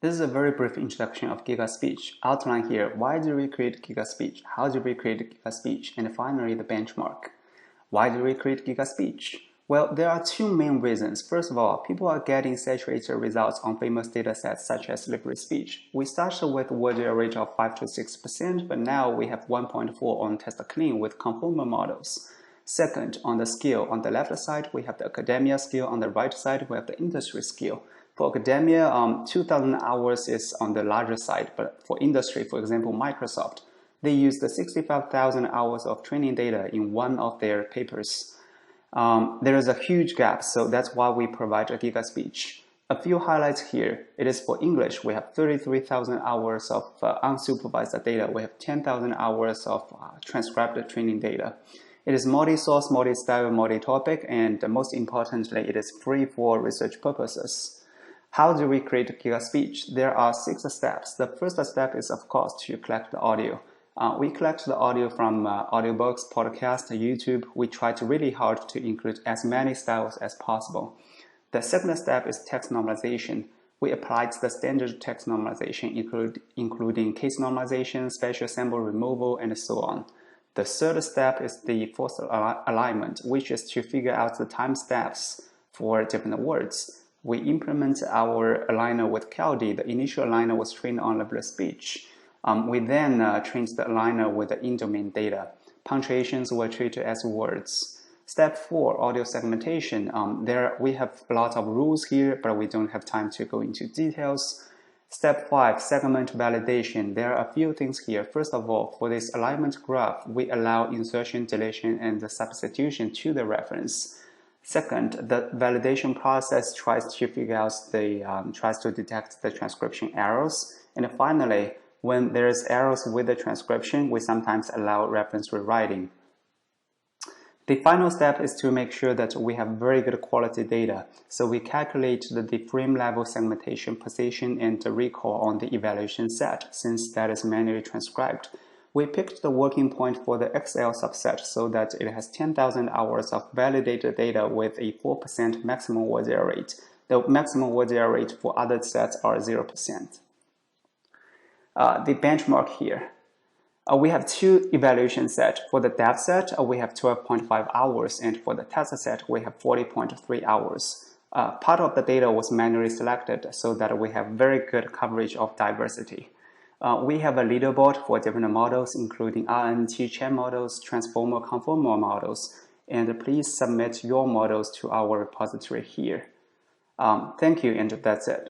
This is a very brief introduction of GigaSpeech. Outline here, why did we create GigaSpeech? How did we create GigaSpeech? And finally, the benchmark. Why did we create GigaSpeech? Well, there are two main reasons. First of all, people are getting saturated results on famous datasets such as library speech. We started with word error rate of 5 to 6%, but now we have 1.4 on test clean with conformal models. Second, on the scale, on the left side, we have the academia scale. On the right side, we have the industry scale. For academia, 2,000 hours is on the larger side, but for industry, for example, Microsoft, they use the 65,000 hours of training data in one of their papers. There is a huge gap, so that's why we provide a GigaSpeech. A few highlights here. It is for English. We have 33,000 hours of unsupervised data. We have 10,000 hours of transcribed training data. It is multi-source, multi-style, multi-topic, and most importantly, it is free for research purposes. How do we create GigaSpeech? There are 6 steps. The first step is, of course, to collect the audio. We collect the audio from audiobooks, podcasts, YouTube. We try really hard to include as many styles as possible. The second step is text normalization. We applied the standard text normalization, including case normalization, special symbol removal, and so on. The third step is the forced alignment, which is to figure out the time steps for different words. We implement our aligner with Kaldi. The initial aligner was trained on library speech. We then trained the aligner with the in-domain data. Punctuations were treated as words. Step 4, audio segmentation. There we have a lot of rules here, but we don't have time to go into details. Step 5, segment validation. There are a few things here. First of all, for this alignment graph, we allow insertion, deletion, and substitution to the reference. Second, the validation process tries to figure out tries to detect the transcription errors. And finally, when there's errors with the transcription, we sometimes allow reference rewriting. The final step is to make sure that we have very good quality data. So we calculate the frame level segmentation position and the recall on the evaluation set, since that is manually transcribed. We picked the working point for the XL subset so that it has 10,000 hours of validated data with a 4% maximum word error rate. The maximum word error rate for other sets are 0%. The benchmark here. We have 2 evaluation sets. For the dev set, we have 12.5 hours, and for the test set, we have 40.3 hours. Part of the data was manually selected so that we have very good coverage of diversity. We have a leaderboard for different models, including RNT Chen models, transformer conformal models, and please submit your models to our repository here. Thank you, and that's it.